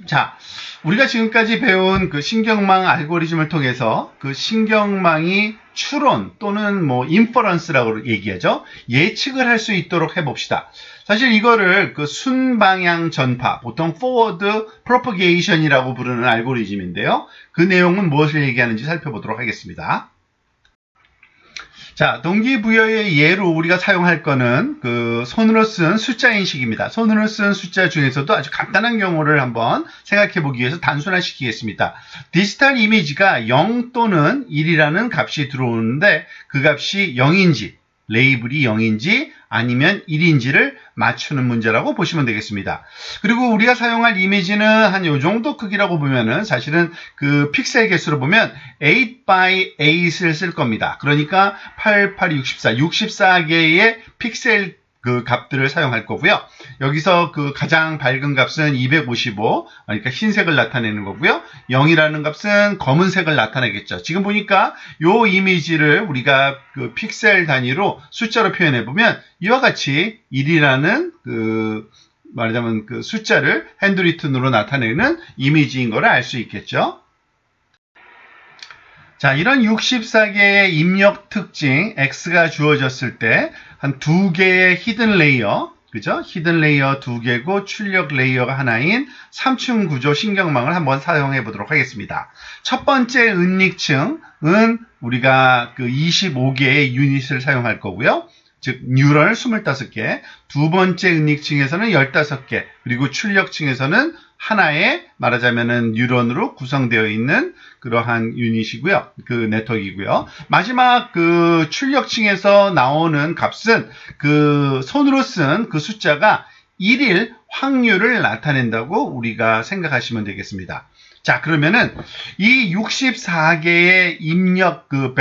자, 우리가 지금까지 배운 그 신경망 알고리즘을 통해서 그 신경망이 추론 또는 뭐 인퍼런스라고 얘기하죠. 예측을 할 수 있도록 해봅시다. 사실 이거를 그 순방향 전파, 보통 forward propagation이라고 부르는 알고리즘인데요. 그 내용은 무엇을 얘기하는지 살펴보도록 하겠습니다. 자, 동기부여의 예로 우리가 사용할 거는 그 손으로 쓴 숫자 인식입니다. 손으로 쓴 숫자 중에서도 아주 간단한 경우를 한번 생각해 보기 위해서 단순화시키겠습니다. 디지털 이미지가 0 또는 1이라는 값이 들어오는데 그 값이 0인지, 레이블이 0인지 아니면 1인지를 맞추는 문제라고 보시면 되겠습니다. 그리고 우리가 사용할 이미지는 한 요 정도 크기라고 보면은 사실은 그 픽셀 개수로 보면 8 by 8을 쓸 겁니다. 그러니까 8, 8, 64, 64개의 픽셀 그 값들을 사용할 거고요. 여기서 그 가장 밝은 값은 255, 그러니까 흰색을 나타내는 거고요. 0이라는 값은 검은색을 나타내겠죠. 지금 보니까 요 이미지를 우리가 그 픽셀 단위로 숫자로 표현해 보면 이와 같이 1이라는 그 말하자면 그 숫자를 핸드리튼으로 나타내는 이미지인 것을 알 수 있겠죠. 자, 이런 64개의 입력 특징 X가 주어졌을 때 한 2개의 히든 레이어, 그죠? 히든 레이어 2개고 출력 레이어가 하나인 3층 구조 신경망을 한번 사용해 보도록 하겠습니다. 첫 번째 은닉층은 우리가 그 25개의 유닛을 사용할 거고요. 즉 뉴럴 25개, 두 번째 은닉층에서는 15개, 그리고 출력층에서는 하나의 말하자면은 뉴런으로 구성되어 있는 그러한 유닛이고요. 그 네트워크이고요. 마지막 그 출력층에서 나오는 값은 그 손으로 쓴 그 숫자가 1일 확률을 나타낸다고 우리가 생각하시면 되겠습니다. 자, 그러면은 이 64개의 입력 그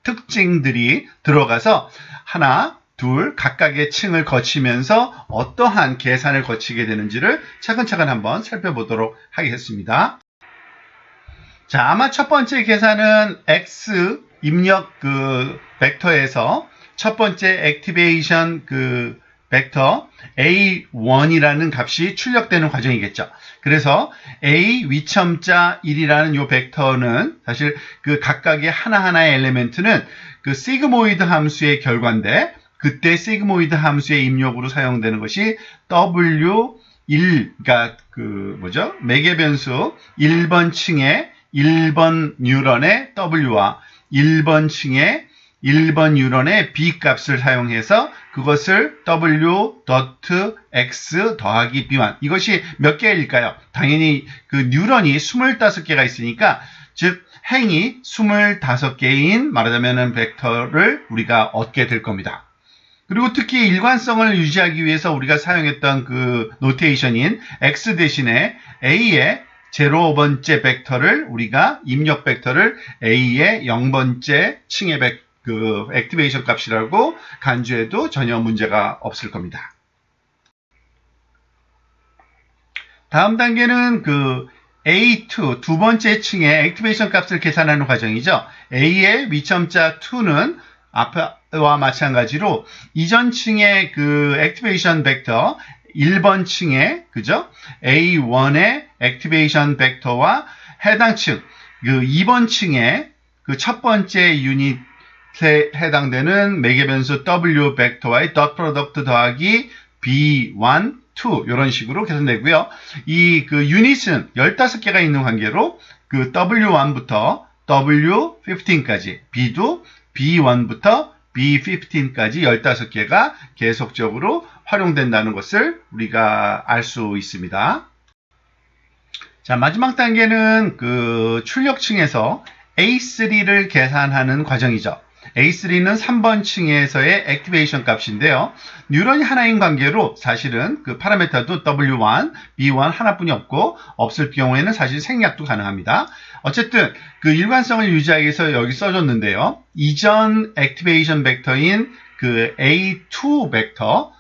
특징들이 들어가서 하나, 둘, 각각의 층을 거치면서 어떠한 계산을 거치게 되는지를 차근차근 한번 살펴보도록 하겠습니다. 자, 아마 첫 번째 계산은 X 입력 그 벡터에서 첫 번째 액티베이션 그 벡터 A1이라는 값이 출력되는 과정이겠죠. 그래서 A 위첨자 1이라는 요 벡터는 사실 그 각각의 하나하나의 엘리멘트는 그 시그모이드 함수의 결과인데 그때 시그모이드 함수의 입력으로 사용되는 것이 W1, 그러니까 그 뭐죠? 매개 변수 1번 층의 1번 뉴런의 W와 1번 층의 1번 뉴런의 B 값을 사용해서 그것을 W.X 더하기 B1. 이것이 몇 개일까요? 당연히 그 뉴런이 25개가 있으니까 즉 행이 25개인 말하자면은 벡터를 우리가 얻게 될 겁니다. 그리고 특히 일관성을 유지하기 위해서 우리가 사용했던 그 노테이션인 X 대신에 A의 0번째 벡터를 우리가 입력 벡터를 A의 0번째 층의 그 액티베이션 값이라고 간주해도 전혀 문제가 없을 겁니다. 다음 단계는 그 A2 두 번째 층의 액티베이션 값을 계산하는 과정이죠. A의 위첨자 2는 앞과 마찬가지로 이전 층의 그 액티베이션 벡터 1번 층의 그죠? A1의 액티베이션 벡터와 해당 층 그 2번 층의 그 첫 번째 유닛에 해당되는 매개 변수 W 벡터와의 덧 프로덕트 더하기 B1, 2 이런 식으로 계산되고요. 이 그 유닛은 15개가 있는 관계로 그 W1부터 W15까지 B도 B1부터 B15까지 15개가 계속적으로 활용된다는 것을 우리가 알 수 있습니다. 자, 마지막 단계는 그 출력층에서 A3를 계산하는 과정이죠. A3는 3번 층에서의 액티베이션 값인데요. 뉴런이 하나인 관계로 사실은 그 파라미터도 W1, B1 하나뿐이 없고 없을 경우에는 사실 생략도 가능합니다. 어쨌든 그 일관성을 유지하기 위해서 여기 써줬는데요. 이전 액티베이션 벡터인 그 A2 벡터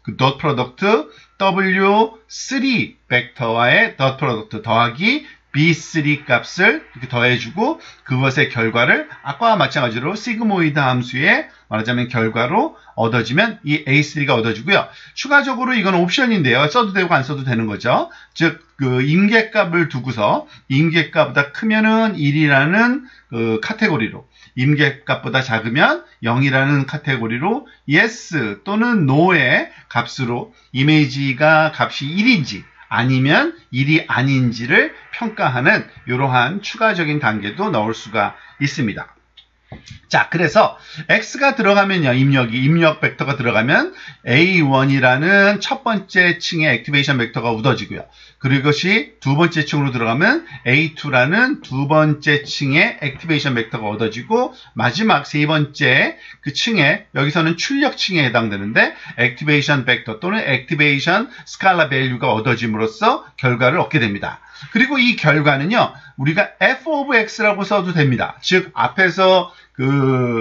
그 덧 프로덕트 W3 벡터와의 덧 프로덕트 더하기 B3 값을 이렇게 더해주고 그것의 결과를 아까와 마찬가지로 시그모이드 함수의 말하자면 결과로 얻어지면 이 A3가 얻어지고요. 추가적으로 이건 옵션인데요. 써도 되고 안 써도 되는 거죠. 즉, 그 임계값을 두고서 임계값보다 크면은 1이라는 그 카테고리로 임계값보다 작으면 0이라는 카테고리로 yes 또는 no의 값으로 이미지가 값이 1인지 아니면 1이 아닌지를 평가하는 이러한 추가적인 단계도 넣을 수가 있습니다. 자, 그래서 x가 들어가면요, 입력 벡터가 들어가면 a1이라는 첫 번째 층의 액티베이션 벡터가 얻어지고요. 그리고 이것이 두 번째 층으로 들어가면 a2라는 두 번째 층의 액티베이션 벡터가 얻어지고 마지막 세 번째 그 층에 여기서는 출력층에 해당되는데 액티베이션 벡터 또는 액티베이션 스칼라 밸류가 얻어짐으로써 결과를 얻게 됩니다. 그리고 이 결과는요, 우리가 f of x라고 써도 됩니다. 즉, 앞에서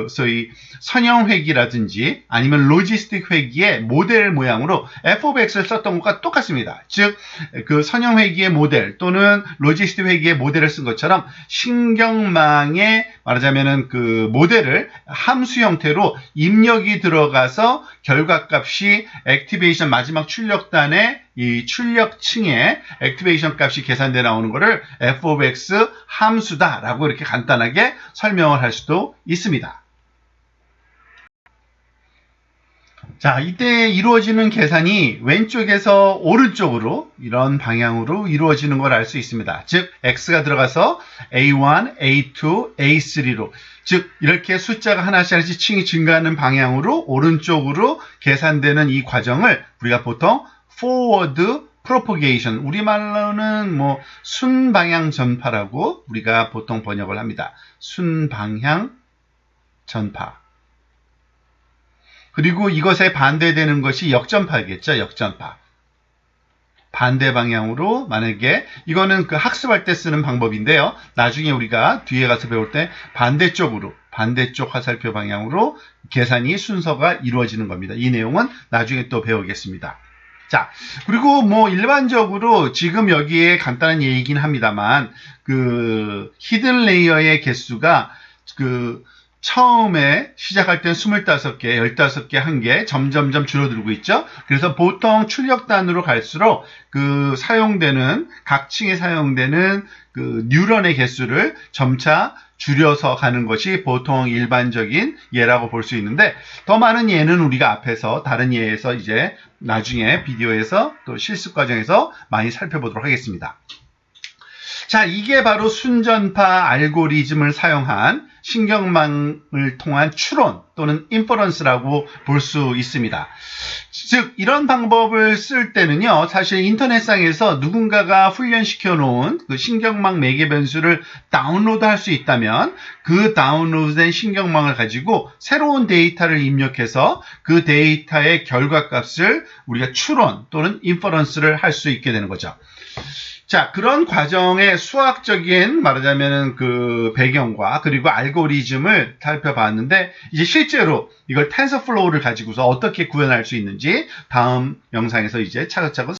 소위 선형 회귀라든지 아니면 로지스틱 회귀의 모델 모양으로 f of x를 썼던 것과 똑같습니다. 즉, 그 선형 회귀의 모델 또는 로지스틱 회귀의 모델을 쓴 것처럼 신경망에 말하자면은 그 모델을 함수 형태로 입력이 들어가서 결과값이 액티베이션 마지막 출력단의 이 출력층의 액티베이션 값이 계산돼 나오는 것을 f of x 함수다라고 이렇게 간단하게 설명을 할 수도 있습니다. 자, 이때 이루어지는 계산이 왼쪽에서 오른쪽으로 이런 방향으로 이루어지는 걸 알 수 있습니다. 즉, x가 들어가서 a1, a2, a3로 즉 이렇게 숫자가 하나씩 층이 증가하는 방향으로 오른쪽으로 계산되는 이 과정을 우리가 보통 forward propagation, 우리말로는 뭐 순방향 전파라고 우리가 보통 번역을 합니다. 순방향 전파. 그리고 이것에 반대되는 것이 역전파겠죠. 역전파. 반대 방향으로 만약에 이거는 그 학습할 때 쓰는 방법인데요. 나중에 우리가 뒤에 가서 배울 때 반대쪽 화살표 방향으로 계산이 순서가 이루어지는 겁니다. 이 내용은 나중에 또 배우겠습니다. 자, 그리고 뭐 일반적으로 지금 여기에 간단한 얘기긴 합니다만 그 히든 레이어의 개수가 그 처음에 시작할 때 25개, 15개, 1개 점점점 줄어들고 있죠. 그래서 보통 출력단으로 갈수록 그 사용되는 각 층에 사용되는 그 뉴런의 개수를 점차 줄여서 가는 것이 보통 일반적인 예라고 볼 수 있는데 더 많은 예는 우리가 앞에서 다른 예에서 이제 나중에 비디오에서 또 실습 과정에서 많이 살펴보도록 하겠습니다. 자, 이게 바로 순전파 알고리즘을 사용한 신경망을 통한 추론 또는 인퍼런스라고 볼 수 있습니다. 즉 이런 방법을 쓸 때는요, 사실 인터넷상에서 누군가가 훈련시켜 놓은 그 신경망 매개 변수를 다운로드할 수 있다면 그 다운로드된 신경망을 가지고 새로운 데이터를 입력해서 그 데이터의 결과값을 우리가 추론 또는 인퍼런스를 할 수 있게 되는 거죠. 자, 그런 과정의 수학적인 말하자면은 그 배경과 그리고 알고리즘을 살펴봤는데 이제 실제로 이걸 텐서플로우를 가지고서 어떻게 구현할 수 있는지 다음 영상에서 이제 차근차근